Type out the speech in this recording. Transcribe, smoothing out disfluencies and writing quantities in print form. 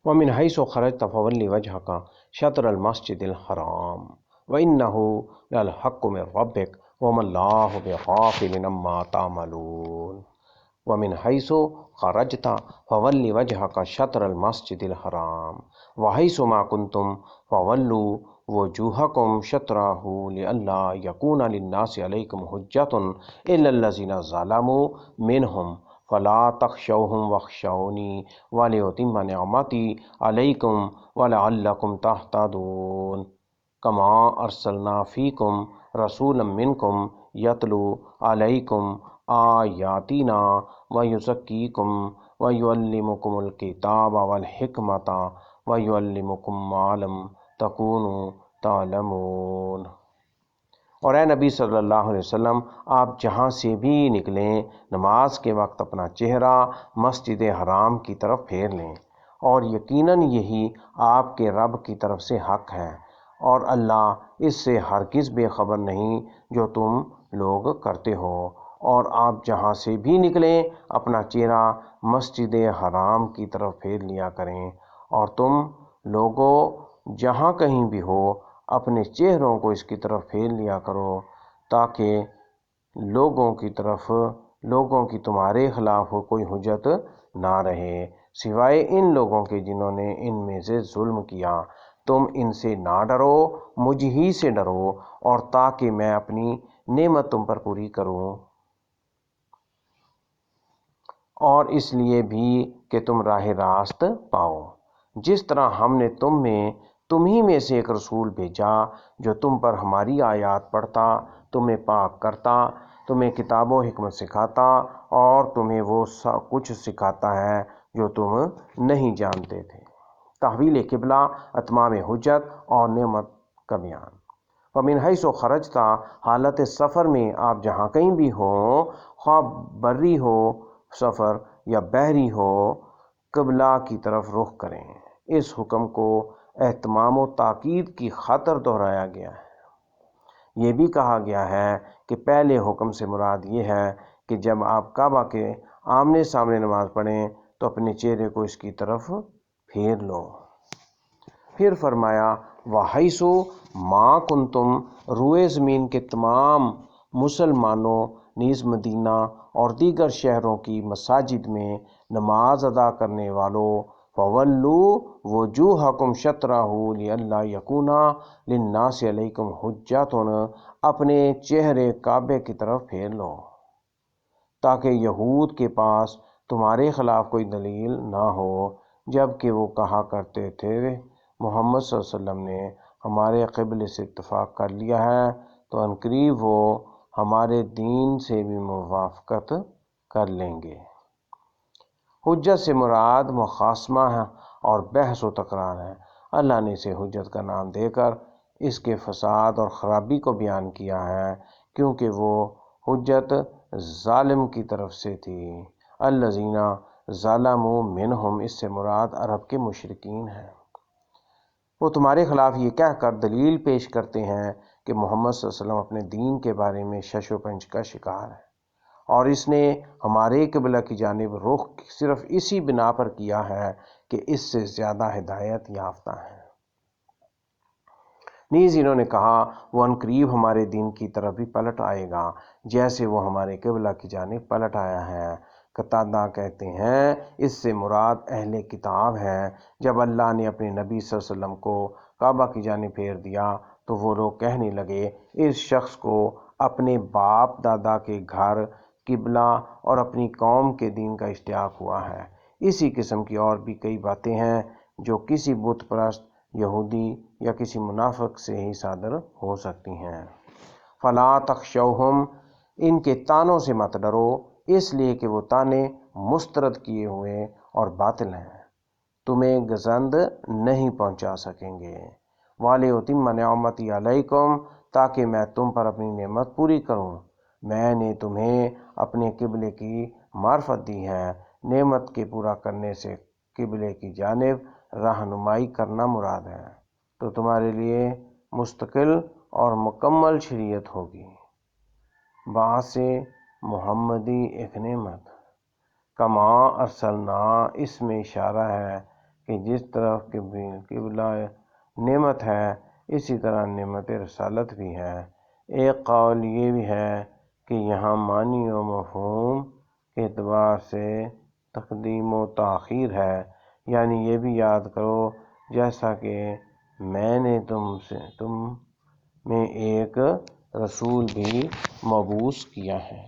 ومن حيث خرجت فول وجهك شطر المسجد الحرام وإنه للحق من ربك وما الله بغافل عما تعملون. ومن حيث خرجت فول وجهك شطر المسجد الحرام وحيث ما كنتم فولوا وجوهكم شطره لئلا يكون للناس عليكم حجة إلا الذين ظلموا منهم فلا تخشوهم واخشوني ولأتم نعمتي عليكم ولعلكم تهتدون. كما أرسلنا فيكم رسولا منكم يتلو عليكم آیاتنا ویزکیکم ویعلمکم الکتاب والحکمۃ ویعلمکم ما لم تکونوا تعلمون۔ اور اے نبی صلی اللہ علیہ وسلم، آپ جہاں سے بھی نکلیں نماز کے وقت اپنا چہرہ مسجد حرام کی طرف پھیر لیں، اور یقیناً یہی آپ کے رب کی طرف سے حق ہے، اور اللہ اس سے ہرگز بے خبر نہیں جو تم لوگ کرتے ہو۔ اور آپ جہاں سے بھی نکلیں اپنا چہرہ مسجد حرام کی طرف پھیر لیا کریں، اور تم لوگوں جہاں کہیں بھی ہو اپنے چہروں کو اس کی طرف پھیر لیا کرو، تاکہ لوگوں کی تمہارے خلاف کوئی حجت نہ رہے سوائے ان لوگوں کے جنہوں نے ان میں سے ظلم کیا۔ تم ان سے نہ ڈرو، مجھ ہی سے ڈرو، اور تاکہ میں اپنی نعمت تم پر پوری کروں، اور اس لیے بھی کہ تم راہ راست پاؤ۔ جس طرح ہم نے تمہیں میں سے ایک رسول بھیجا جو تم پر ہماری آیات پڑھتا، تمہیں پاک کرتا، تمہیں کتاب و حکمت سکھاتا، اور تمہیں وہ سب کچھ سکھاتا ہے جو تم نہیں جانتے تھے۔ تحویل قبلہ، اتمام حجت اور نعمت کا بیان۔ ومن حیث خرجت، حالت سفر میں آپ جہاں کہیں بھی ہوں، خواہ بری ہو سفر یا بحری ہو، قبلہ کی طرف رخ کریں۔ اس حکم کو اہتمام و تاکید کی خاطر دہرایا گیا ہے۔ یہ بھی کہا گیا ہے کہ پہلے حکم سے مراد یہ ہے کہ جب آپ کعبہ کے آمنے سامنے نماز پڑھیں تو اپنے چہرے کو اس کی طرف پھیر لو۔ پھر فرمایا وَحَيْثُ مَا كُنْتُمْ، روئے زمین کے تمام مسلمانوں نیز مدینہ اور دیگر شہروں کی مساجد میں نماز ادا کرنے والوں، فَوَلُّوا وُجُوهَكُمْ شَطْرَهُ لِئَلَّا يَكُونَ لِلنَّاسِ عَلَيْكُمْ حُجَّةٌ، اپنے چہرے کعبے کی طرف پھیر لو تاکہ یہود کے پاس تمہارے خلاف کوئی دلیل نہ ہو، جبکہ وہ کہا کرتے تھے محمد صلی اللہ علیہ وسلم نے ہمارے قبلے سے اتفاق کر لیا ہے تو عنقریب وہ ہمارے دین سے بھی موافقت کر لیں گے۔ حجت سے مراد مخاصمہ اور بحث و تکرار ہے۔ اللہ نے اسے حجت کا نام دے کر اس کے فساد اور خرابی کو بیان کیا ہے، کیونکہ وہ حجت ظالم کی طرف سے تھی۔ الذین ظلموا منہم، اس سے مراد عرب کے مشرکین ہیں۔ وہ تمہارے خلاف یہ کہہ کر دلیل پیش کرتے ہیں کہ محمد صلی اللہ علیہ وسلم اپنے دین کے بارے میں شش و پنج کا شکار ہے، اور اس نے ہمارے قبلہ کی جانب رخ صرف اسی بنا پر کیا ہے کہ اس سے زیادہ ہدایت یافتہ ہیں۔ نیز انہوں نے کہا وہ عنقریب ہمارے دین کی طرف بھی پلٹ آئے گا جیسے وہ ہمارے قبلہ کی جانب پلٹ آیا ہے۔ قتادہ کہتے ہیں اس سے مراد اہل کتاب ہے۔ جب اللہ نے اپنے نبی صلی اللہ علیہ وسلم کو کعبہ کی جانب پھیر دیا تو وہ لوگ کہنے لگے اس شخص کو اپنے باپ دادا کے گھر، قبلہ اور اپنی قوم کے دین کا اشتیاق ہوا ہے۔ اسی قسم کی اور بھی کئی باتیں ہیں جو کسی بت پرست یہودی یا کسی منافق سے ہی صادر ہو سکتی ہیں۔ فَلَا تَخْشَوْهُمْ، ان کے طعنوں سے مت ڈرو، اس لیے کہ وہ طعنے مسترد کیے ہوئے اور باطل ہیں، تمہیں گزند نہیں پہنچا سکیں گے۔ وَلِأُتِمَّ نِعْمَتِي عَلَيْكُمْ، تاکہ میں تم پر اپنی نعمت پوری کروں۔ میں نے تمہیں اپنے قبلے کی معرفت دی ہے۔ نعمت کے پورا کرنے سے قبلے کی جانب رہنمائی کرنا مراد ہے، تو تمہارے لیے مستقل اور مکمل شریعت ہوگی۔ بعث محمدی ایک نعمت، کما ارسلنا، اس میں اشارہ ہے کہ جس طرف قبلہ نعمت ہے اسی طرح نعمت رسالت بھی ہے۔ ایک قول یہ بھی ہے کہ یہاں معنی و مفہوم کے اعتبار سے تقدیم و تاخیر ہے، یعنی یہ بھی یاد کرو جیسا کہ میں نے تم میں ایک رسول بھی مبعوث کیا ہے۔